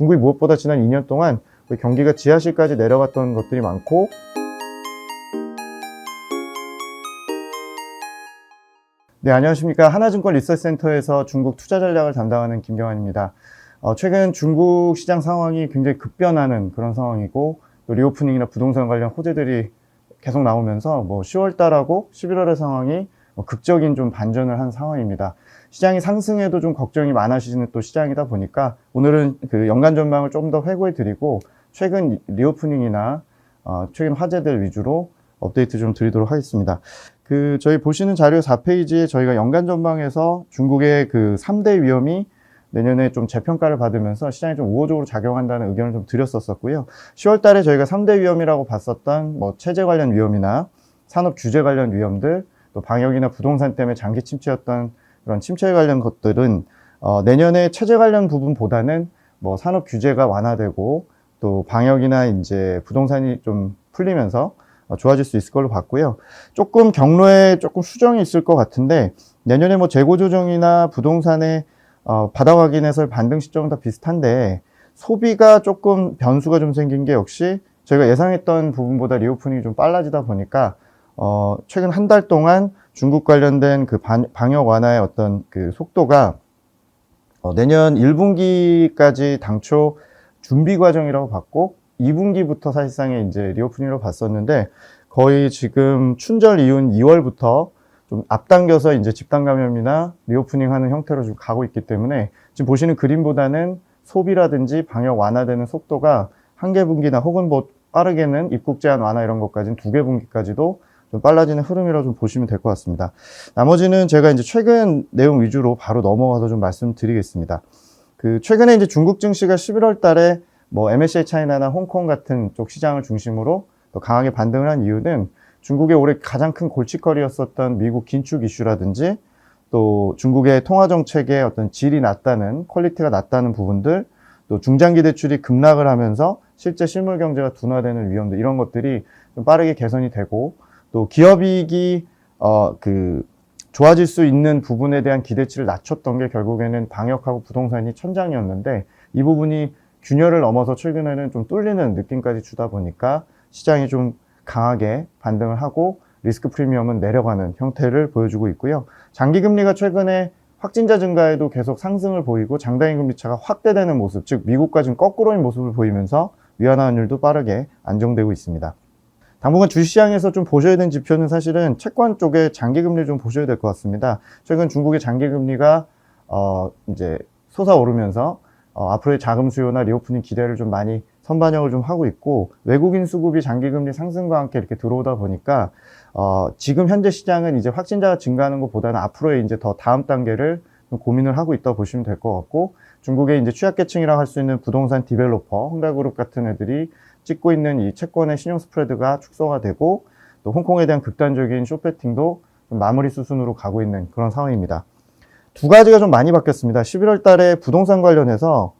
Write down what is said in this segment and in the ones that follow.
중국이 무엇보다 지난 2년 동안 경기가 지하실까지 내려갔던 것들이 많고, 네, 안녕하십니까. 하나증권 리서치센터에서 중국 투자 전략을 담당하는 김경환입니다. 최근 중국 시장 상황이 굉장히 급변하는 그런 상황이고, 또 리오프닝이나 부동산 관련 호재들이 계속 나오면서 10월 달하고 11월의 상황이 극적인 좀 반전을 한 상황입니다. 시장이 상승해도 좀 걱정이 많아지는 또 시장이다 보니까 오늘은 그 연간 전망을 좀 더 회고해 드리고 최근 리오프닝이나 최근 화제들 위주로 업데이트 좀 드리도록 하겠습니다. 저희 보시는 자료 4페이지에 저희가 연간 전망에서 중국의 그 3대 위험이 내년에 좀 재평가를 받으면서 시장에 좀 우호적으로 작용한다는 의견을 좀 드렸었고요. 10월 달에 저희가 3대 위험이라고 봤었던 체제 관련 위험이나 산업 규제 관련 위험들, 또 방역이나 부동산 때문에 장기 침체였던 그런 침체 관련 것들은 내년에 체제 관련 부분보다는 산업 규제가 완화되고 또 방역이나 이제 부동산이 좀 풀리면서 좋아질 수 있을 걸로 봤고요. 조금 경로에 조금 수정이 있을 것 같은데 내년에 재고 조정이나 부동산의 바닥 확인해서 반등 시점은 다 비슷한데 소비가 조금 변수가 좀 생긴 게 역시 저희가 예상했던 부분보다 리오프닝이 좀 빨라지다 보니까 최근 한 달 동안 중국 관련된 그 방역 완화의 어떤 그 속도가 내년 1분기까지 당초 준비 과정이라고 봤고 2분기부터 사실상의 이제 리오프닝으로 봤었는데 거의 지금 춘절 이후인 2월부터 좀 앞당겨서 이제 집단 감염이나 리오프닝 하는 형태로 좀 가고 있기 때문에 지금 보시는 그림보다는 소비라든지 방역 완화되는 속도가 한 개 분기나 혹은 빠르게는 입국 제한 완화 이런 것까지는 2개 분기까지도 좀 빨라지는 흐름이라고 좀 보시면 될 것 같습니다. 나머지는 제가 이제 최근 내용 위주로 바로 넘어가서 좀 말씀드리겠습니다. 최근에 이제 중국 증시가 11월 달에 MSCI 차이나나 홍콩 같은 쪽 시장을 중심으로 또 강하게 반등을 한 이유는 중국의 올해 가장 큰 골칫거리였었던 미국 긴축 이슈라든지 또 중국의 통화 정책의 어떤 질이 낮다는, 퀄리티가 낮다는 부분들, 또 중장기 대출이 급락을 하면서 실제 실물 경제가 둔화되는 위험들, 이런 것들이 좀 빠르게 개선이 되고 또 기업이익이 좋아질 수 있는 부분에 대한 기대치를 낮췄던 게 결국에는 방역하고 부동산이 천장이었는데 이 부분이 균열을 넘어서 최근에는 좀 뚫리는 느낌까지 주다 보니까 시장이 좀 강하게 반등을 하고 리스크 프리미엄은 내려가는 형태를 보여주고 있고요. 장기금리가 최근에 확진자 증가에도 계속 상승을 보이고 장단기 금리 차가 확대되는 모습, 즉 미국과 지금 거꾸로인 모습을 보이면서 위안화 환율도 빠르게 안정되고 있습니다. 당분간 주시장에서 좀 보셔야 되는 지표는 사실은 채권 쪽에 장기금리 좀 보셔야 될 것 같습니다. 최근 중국의 장기금리가 이제 솟아오르면서 앞으로의 자금 수요나 리오프닝 기대를 좀 많이 선반영을 좀 하고 있고 외국인 수급이 장기금리 상승과 함께 이렇게 들어오다 보니까 지금 현재 시장은 이제 확진자가 증가하는 것보다는 앞으로의 이제 더 다음 단계를 좀 고민을 하고 있다고 보시면 될 것 같고 중국의 이제 취약계층이라고 할 수 있는 부동산 디벨로퍼, 헝다그룹 같은 애들이 찍고 있는 이 채권의 신용 스프레드가 축소가 되고 또 홍콩에 대한 극단적인 숏배팅도 좀 마무리 수순으로 가고 있는 그런 상황입니다. 두 가지가 좀 많이 바뀌었습니다. 11월 달에 부동산 관련해서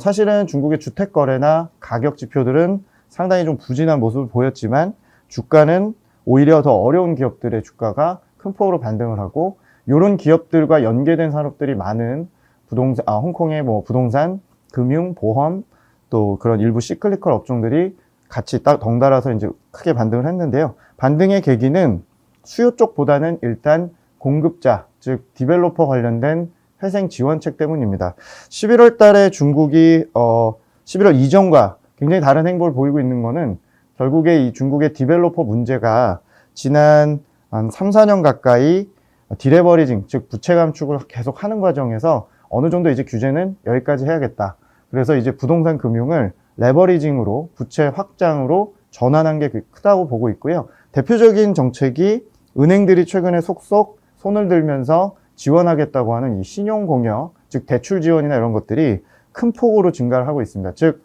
사실은 중국의 주택 거래나 가격 지표들은 상당히 좀 부진한 모습을 보였지만 주가는 오히려 더 어려운 기업들의 주가가 큰 폭으로 반등을 하고 이런 기업들과 연계된 산업들이 많은 홍콩의 부동산, 금융, 보험 또 그런 일부 시클리컬 업종들이 같이 딱 덩달아서 이제 크게 반등을 했는데요. 반등의 계기는 수요 쪽보다는 일단 공급자, 즉 디벨로퍼 관련된 회생 지원책 때문입니다. 11월 달에 중국이 11월 이전과 굉장히 다른 행보를 보이고 있는 거는 결국에 이 중국의 디벨로퍼 문제가 지난 한 3, 4년 가까이 디레버리징, 즉 부채 감축을 계속 하는 과정에서 어느 정도 이제 규제는 여기까지 해야겠다. 그래서 이제 부동산 금융을 레버리징으로 부채 확장으로 전환한 게 크다고 보고 있고요. 대표적인 정책이 은행들이 최근에 속속 손을 들면서 지원하겠다고 하는 이 신용공여, 즉 대출 지원이나 이런 것들이 큰 폭으로 증가를 하고 있습니다. 즉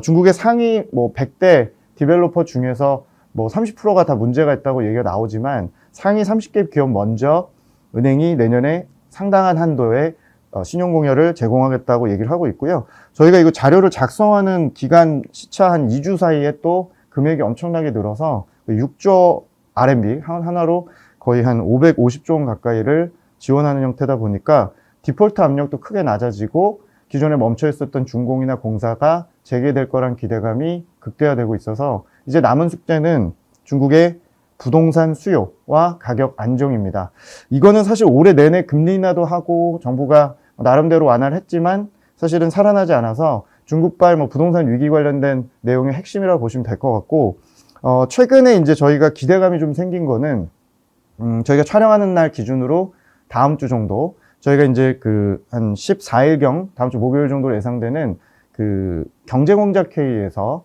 중국의 상위 100대 디벨로퍼 중에서 30%가 다 문제가 있다고 얘기가 나오지만 상위 30개 기업 먼저 은행이 내년에 상당한 한도의 신용공여를 제공하겠다고 얘기를 하고 있고요. 저희가 이거 자료를 작성하는 기간 시차 한 2주 사이에 또 금액이 엄청나게 늘어서 6조 RMB 하나로 거의 한 550조 원 가까이를 지원하는 형태다 보니까 디폴트 압력도 크게 낮아지고 기존에 멈춰 있었던 준공이나 공사가 재개될 거란 기대감이 극대화되고 있어서 이제 남은 숙제는 중국의 부동산 수요와 가격 안정입니다. 이거는 사실 올해 내내 금리 인하도 하고 정부가 나름대로 완화를 했지만 사실은 살아나지 않아서 중국발 부동산 위기 관련된 내용의 핵심이라고 보시면 될 것 같고, 최근에 이제 저희가 기대감이 좀 생긴 거는, 저희가 촬영하는 날 기준으로 다음 주 정도, 저희가 이제 한 14일경, 다음 주 목요일 정도로 예상되는 경제공작회의에서,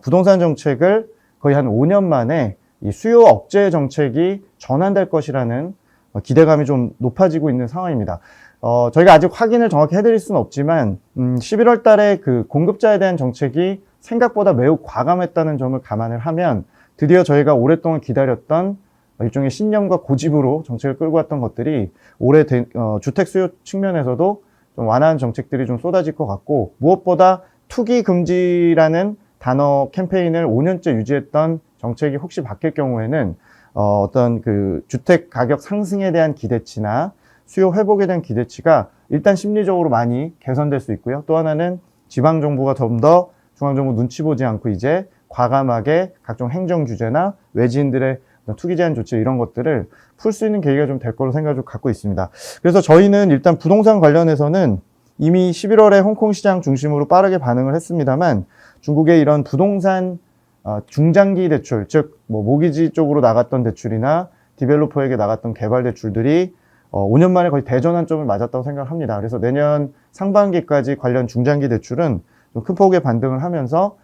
부동산 정책을 거의 한 5년 만에 이 수요 억제 정책이 전환될 것이라는 기대감이 좀 높아지고 있는 상황입니다. 저희가 아직 확인을 정확히 해드릴 수는 없지만, 11월 달에 공급자에 대한 정책이 생각보다 매우 과감했다는 점을 감안을 하면, 드디어 저희가 오랫동안 기다렸던 일종의 신념과 고집으로 정책을 끌고 왔던 것들이 올해 주택 수요 측면에서도 좀 완화한 정책들이 좀 쏟아질 것 같고, 무엇보다 투기 금지라는 단어 캠페인을 5년째 유지했던 정책이 혹시 바뀔 경우에는 어떤 주택 가격 상승에 대한 기대치나 수요 회복에 대한 기대치가 일단 심리적으로 많이 개선될 수 있고요. 또 하나는 지방정부가 좀 더 중앙정부 눈치 보지 않고 이제 과감하게 각종 행정 규제나 외지인들의 투기 제한 조치 이런 것들을 풀 수 있는 계기가 좀 될 거로 생각을 갖고 있습니다. 그래서 저희는 일단 부동산 관련해서는 이미 11월에 홍콩 시장 중심으로 빠르게 반응을 했습니다만, 중국의 이런 부동산 중장기 대출, 즉 모기지 쪽으로 나갔던 대출이나 디벨로퍼에게 나갔던 개발 대출들이 5년 만에 거의 대전환점을 맞았다고 생각을 합니다. 그래서 내년 상반기까지 관련 중장기 대출은 좀 큰 폭의 반등을 하면서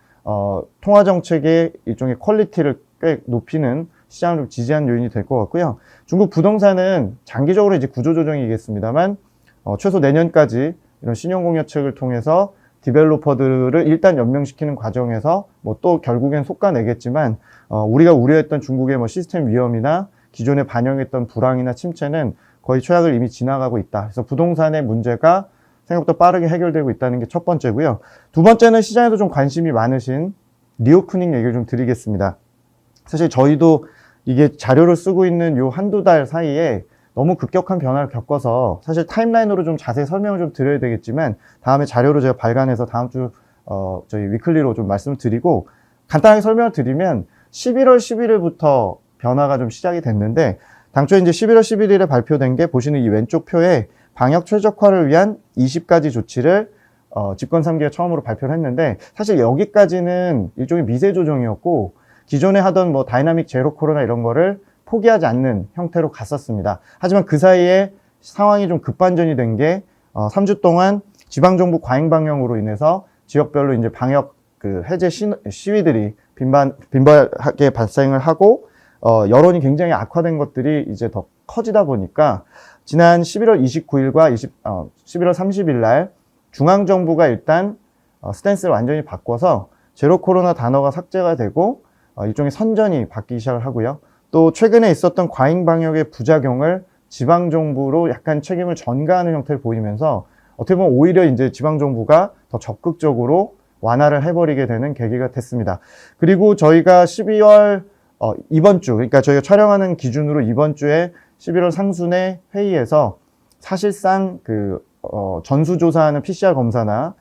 통화정책의 일종의 퀄리티를 꽤 높이는 시장을 좀 지지한 요인이 될 것 같고요. 중국 부동산은 장기적으로 이제 구조조정이겠습니다만, 최소 내년까지 이런 신용공여책을 통해서 디벨로퍼들을 일단 연명시키는 과정에서 또 결국엔 솎아내겠지만, 우리가 우려했던 중국의 시스템 위험이나 기존에 반영했던 불황이나 침체는 거의 최악을 이미 지나가고 있다. 그래서 부동산의 문제가 생각보다 빠르게 해결되고 있다는 게 첫 번째고요. 두 번째는 시장에도 좀 관심이 많으신 리오프닝 얘기를 좀 드리겠습니다. 사실 저희도 이게 자료를 쓰고 있는 요 한두 달 사이에 너무 급격한 변화를 겪어서 사실 타임라인으로 좀 자세히 설명을 좀 드려야 되겠지만, 다음에 자료로 제가 발간해서 다음 주 저희 위클리로 좀 말씀을 드리고, 간단하게 설명을 드리면 11월 11일부터 변화가 좀 시작이 됐는데, 당초에 이제 11월 11일에 발표된 게 보시는 이 왼쪽 표에 방역 최적화를 위한 20가지 조치를 집권 3기가 처음으로 발표를 했는데, 사실 여기까지는 일종의 미세 조정이었고, 기존에 하던 다이나믹 제로 코로나 이런 거를 포기하지 않는 형태로 갔었습니다. 하지만 그 사이에 상황이 좀 급반전이 된 게 3주 동안 지방정부 과잉 방역으로 인해서 지역별로 이제 방역 해제 시위들이 빈발하게 발생을 하고, 여론이 굉장히 악화된 것들이 이제 더 커지다 보니까 지난 11월 29일과 11월 30일 날 중앙정부가 일단 스탠스를 완전히 바꿔서 제로 코로나 단어가 삭제가 되고 일종의 선전이 바뀌기 시작을 하고요. 또 최근에 있었던 과잉 방역의 부작용을 지방정부로 약간 책임을 전가하는 형태를 보이면서 어떻게 보면 오히려 이제 지방정부가 더 적극적으로 완화를 해버리게 되는 계기가 됐습니다. 그리고 저희가 12월 이번 주, 그러니까 저희가 촬영하는 기준으로 이번 주에 11월 상순의 회의에서 사실상 전수조사하는 PCR 검사나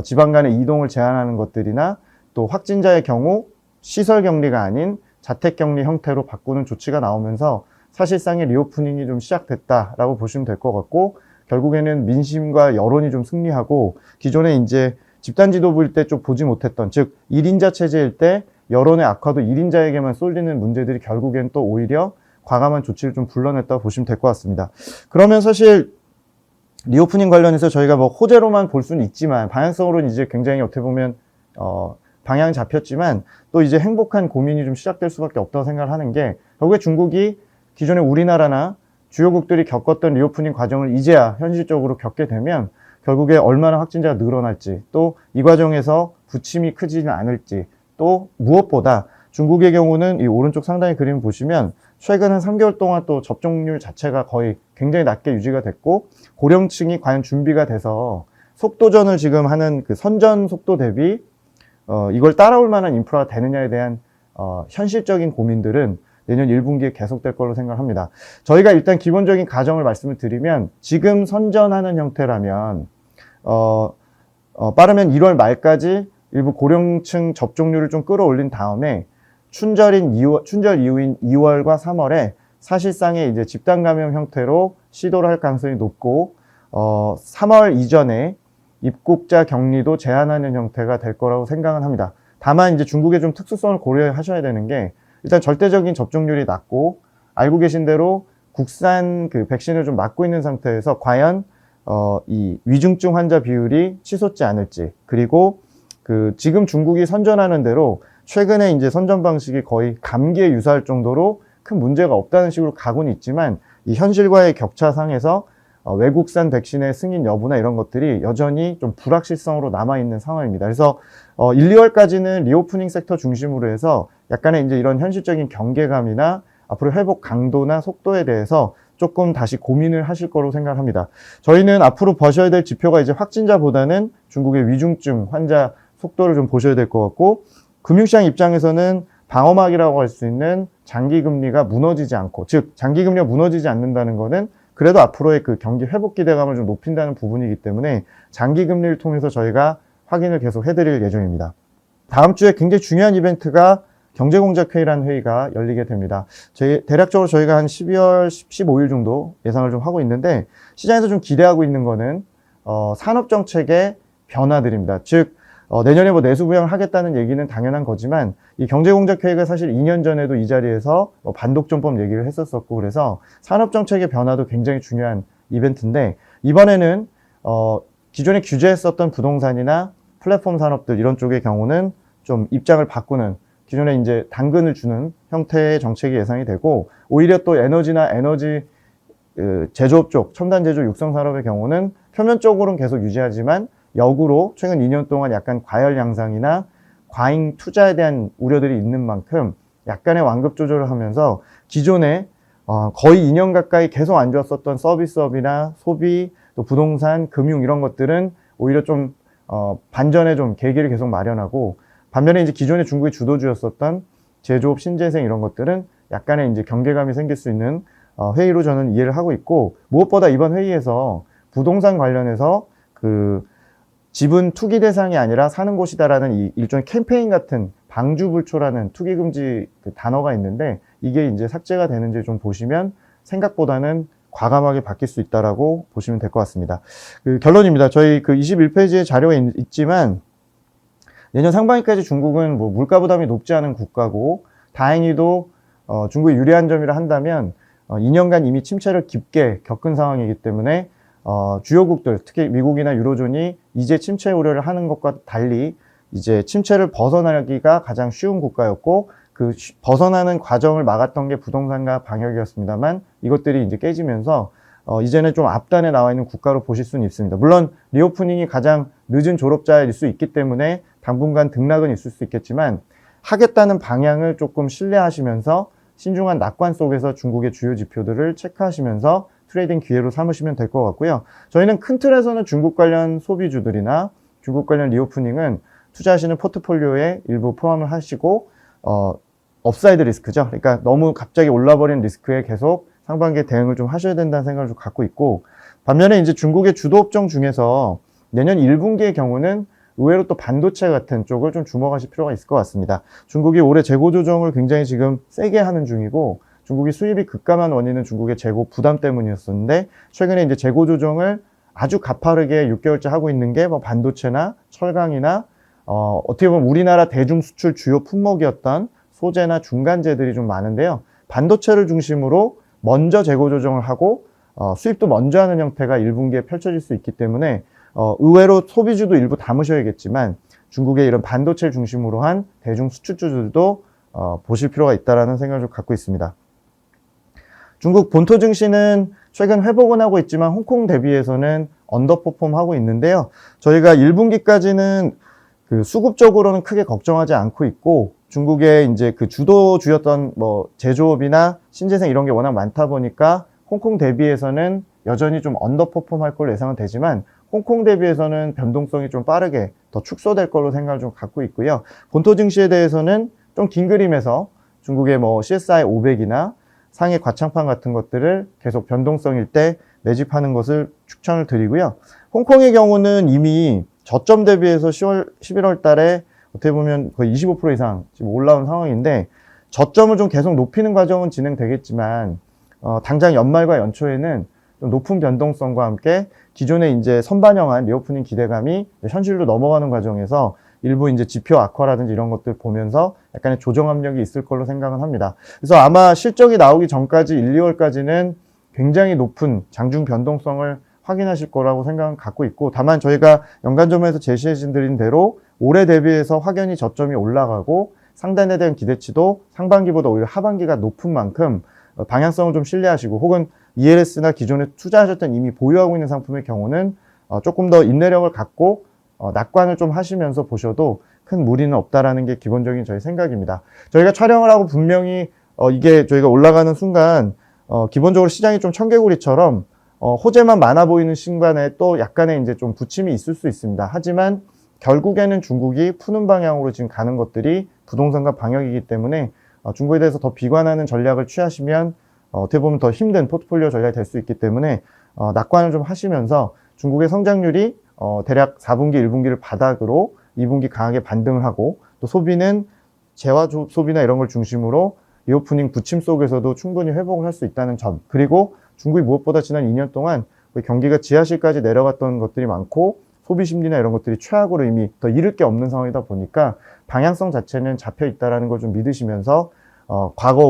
지방 간의 이동을 제한하는 것들이나 또 확진자의 경우 시설 격리가 아닌 자택 격리 형태로 바꾸는 조치가 나오면서 사실상의 리오프닝이 좀 시작됐다라고 보시면 될 것 같고, 결국에는 민심과 여론이 좀 승리하고, 기존에 이제 집단 지도부일 때 좀 보지 못했던, 즉 1인자 체제일 때 여론의 악화도 1인자에게만 쏠리는 문제들이 결국엔 또 오히려 과감한 조치를 좀 불러냈다고 보시면 될 것 같습니다. 그러면 사실 리오프닝 관련해서 저희가 호재로만 볼 수는 있지만, 방향성으로는 이제 굉장히 어떻게 보면 방향이 잡혔지만, 또 이제 행복한 고민이 좀 시작될 수밖에 없다고 생각을 하는 게, 결국에 중국이 기존에 우리나라나 주요국들이 겪었던 리오프닝 과정을 이제야 현실적으로 겪게 되면 결국에 얼마나 확진자가 늘어날지, 또 이 과정에서 부침이 크지는 않을지, 또 무엇보다 중국의 경우는 이 오른쪽 상단의 그림 보시면 최근 한 3개월 동안 또 접종률 자체가 거의 굉장히 낮게 유지가 됐고, 고령층이 과연 준비가 돼서 속도전을 지금 하는 선전 속도 대비 이걸 따라올 만한 인프라가 되느냐에 대한 현실적인 고민들은 내년 1분기에 계속될 걸로 생각합니다. 저희가 일단 기본적인 가정을 말씀을 드리면, 지금 선전하는 형태라면 빠르면 1월 말까지 일부 고령층 접종률을 좀 끌어올린 다음에 춘절 이후인 2월과 3월에 사실상의 이제 집단 감염 형태로 시도를 할 가능성이 높고 3월 이전에 입국자 격리도 제한하는 형태가 될 거라고 생각은 합니다. 다만 이제 중국의 좀 특수성을 고려하셔야 되는 게 일단 절대적인 접종률이 낮고 알고 계신 대로 국산 그 백신을 좀 맞고 있는 상태에서 과연 이 위중증 환자 비율이 치솟지 않을지, 그리고 그 지금 중국이 선전하는 대로 최근에 이제 선전 방식이 거의 감기에 유사할 정도로 큰 문제가 없다는 식으로 가고는 있지만 이 현실과의 격차상에서 외국산 백신의 승인 여부나 이런 것들이 여전히 좀 불확실성으로 남아있는 상황입니다. 그래서 1, 2월까지는 리오프닝 섹터 중심으로 해서 약간의 이제 이런 현실적인 경계감이나 앞으로 회복 강도나 속도에 대해서 조금 다시 고민을 하실 거로 생각합니다. 저희는 앞으로 보셔야 될 지표가 이제 확진자보다는 중국의 위중증 환자 속도를 좀 보셔야 될 것 같고, 금융시장 입장에서는 방어막이라고 할 수 있는 장기금리가 무너지지 않고, 즉 장기금리가 무너지지 않는다는 거는 그래도 앞으로의 그 경기 회복 기대감을 좀 높인다는 부분이기 때문에 장기금리를 통해서 저희가 확인을 계속 해드릴 예정입니다. 다음 주에 굉장히 중요한 이벤트가 경제공작회의라는 회의가 열리게 됩니다. 대략적으로 저희가 한 12월 15일 정도 예상을 좀 하고 있는데, 시장에서 좀 기대하고 있는 거는 산업정책의 변화들입니다. 즉 내년에 뭐 내수부양을 하겠다는 얘기는 당연한 거지만, 이 경제공작회의가 사실 2년 전에도 이 자리에서 반독점법 얘기를 했었었고, 그래서 산업정책의 변화도 굉장히 중요한 이벤트인데, 이번에는 기존에 규제했었던 부동산이나 플랫폼 산업들 이런 쪽의 경우는 좀 입장을 바꾸는, 기존에 이제 당근을 주는 형태의 정책이 예상이 되고, 오히려 또 에너지나 에너지 제조업 쪽, 첨단 제조 육성 산업의 경우는 표면적으로는 계속 유지하지만 역으로 최근 2년 동안 약간 과열 양상이나 과잉 투자에 대한 우려들이 있는 만큼 약간의 완급 조절을 하면서 기존에 거의 2년 가까이 계속 안 좋았었던 서비스업이나 소비, 또 부동산, 금융 이런 것들은 오히려 좀 반전의 좀 계기를 계속 마련하고, 반면에 이제 기존에 중국이 주도주였었던 제조업, 신재생 이런 것들은 약간의 이제 경계감이 생길 수 있는 회의로 저는 이해를 하고 있고, 무엇보다 이번 회의에서 부동산 관련해서 그 집은 투기 대상이 아니라 사는 곳이다라는 이 일종의 캠페인 같은 방주불초라는 투기금지 그 단어가 있는데, 이게 이제 삭제가 되는지 좀 보시면 생각보다는 과감하게 바뀔 수 있다라고 보시면 될 것 같습니다. 그 결론입니다. 저희 그 21페이지에 자료가 있지만, 내년 상반기까지 중국은 뭐 물가 부담이 높지 않은 국가고, 다행히도 중국이 유리한 점이라 한다면 2년간 이미 침체를 깊게 겪은 상황이기 때문에 주요국들, 특히 미국이나 유로존이 이제 침체 우려를 하는 것과 달리 이제 침체를 벗어나기가 가장 쉬운 국가였고, 그 벗어나는 과정을 막았던 게 부동산과 방역이었습니다만, 이것들이 이제 깨지면서 이제는 좀 앞단에 나와 있는 국가로 보실 수는 있습니다. 물론 리오프닝이 가장 늦은 졸업자일 수 있기 때문에 당분간 등락은 있을 수 있겠지만, 하겠다는 방향을 조금 신뢰하시면서 신중한 낙관 속에서 중국의 주요 지표들을 체크하시면서 트레이딩 기회로 삼으시면 될 것 같고요. 저희는 큰 틀에서는 중국 관련 소비주들이나 중국 관련 리오프닝은 투자하시는 포트폴리오에 일부 포함을 하시고, 업사이드 리스크죠. 그러니까 너무 갑자기 올라버린 리스크에 계속 상반기에 대응을 좀 하셔야 된다는 생각을 좀 갖고 있고, 반면에 이제 중국의 주도 업종 중에서 내년 1분기의 경우는 의외로 또 반도체 같은 쪽을 좀 주목하실 필요가 있을 것 같습니다. 중국이 올해 재고 조정을 굉장히 지금 세게 하는 중이고, 중국이 수입이 급감한 원인은 중국의 재고 부담 때문이었었는데, 최근에 이제 재고 조정을 아주 가파르게 6개월째 하고 있는 게 뭐 반도체나 철강이나 어떻게 보면 우리나라 대중 수출 주요 품목이었던 소재나 중간재들이 좀 많은데요. 반도체를 중심으로 먼저 재고 조정을 하고 수입도 먼저 하는 형태가 1분기에 펼쳐질 수 있기 때문에 의외로 소비주도 일부 담으셔야겠지만, 중국의 이런 반도체를 중심으로 한 대중 수출주들도 보실 필요가 있다는 생각을 좀 갖고 있습니다. 중국 본토 증시는 최근 회복은 하고 있지만 홍콩 대비해서는 언더퍼폼하고 있는데요. 저희가 1분기까지는 그 수급적으로는 크게 걱정하지 않고 있고, 중국의 이제 그 주도주였던 뭐 제조업이나 신재생 이런 게 워낙 많다 보니까 홍콩 대비해서는 여전히 좀 언더퍼폼 할 걸로 예상은 되지만, 홍콩 대비해서는 변동성이 좀 빠르게 더 축소될 걸로 생각을 좀 갖고 있고요. 본토 증시에 대해서는 좀 긴 그림에서 중국의 뭐 CSI 500이나 상해 과창판 같은 것들을 계속 변동성일 때 매집하는 것을 추천을 드리고요. 홍콩의 경우는 이미 저점 대비해서 11월 달에 어떻게 보면 거의 25% 이상 지금 올라온 상황인데, 저점을 좀 계속 높이는 과정은 진행되겠지만, 당장 연말과 연초에는 좀 높은 변동성과 함께 기존에 이제 선반영한 리오프닝 기대감이 현실로 넘어가는 과정에서 일부 이제 지표 악화라든지 이런 것들 보면서 약간의 조정 압력이 있을 걸로 생각은 합니다. 그래서 아마 실적이 나오기 전까지 1, 2월까지는 굉장히 높은 장중 변동성을 확인하실 거라고 생각은 갖고 있고, 다만 저희가 연간점에서 제시해 드린 대로 올해 대비해서 확연히 저점이 올라가고 상단에 대한 기대치도 상반기보다 오히려 하반기가 높은 만큼 방향성을 좀 신뢰하시고, 혹은 ELS나 기존에 투자하셨던 이미 보유하고 있는 상품의 경우는 조금 더 인내력을 갖고 낙관을 좀 하시면서 보셔도 큰 무리는 없다라는 게 기본적인 저희 생각입니다. 저희가 촬영을 하고 분명히 이게 저희가 올라가는 순간 기본적으로 시장이 좀 청개구리처럼 호재만 많아 보이는 순간에 또 약간의 이제 좀 부침이 있을 수 있습니다. 하지만 결국에는 중국이 푸는 방향으로 지금 가는 것들이 부동산과 방역이기 때문에 중국에 대해서 더 비관하는 전략을 취하시면 어떻게 보면 더 힘든 포트폴리오 전략이 될 수 있기 때문에 낙관을 좀 하시면서 중국의 성장률이 대략 4분기, 1분기를 바닥으로 2분기 강하게 반등을 하고, 또 소비는 재화 소비나 이런 걸 중심으로 리오프닝 부침 속에서도 충분히 회복을 할 수 있다는 점, 그리고 중국이 무엇보다 지난 2년 동안 경기가 지하실까지 내려갔던 것들이 많고 소비 심리나 이런 것들이 최악으로 이미 더 잃을 게 없는 상황이다 보니까 방향성 자체는 잡혀 있다라는 걸 좀 믿으시면서 과거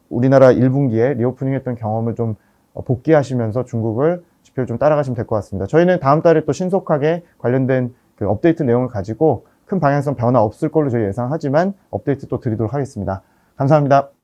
우리나라 1분기에 리오프닝 했던 경험을 좀 복귀하시면서 중국을 지표를 좀 따라가시면 될 것 같습니다. 저희는 다음 달에 또 신속하게 관련된 그 업데이트 내용을 가지고 큰 방향성 변화 없을 걸로 저희 예상하지만 업데이트 또 드리도록 하겠습니다. 감사합니다.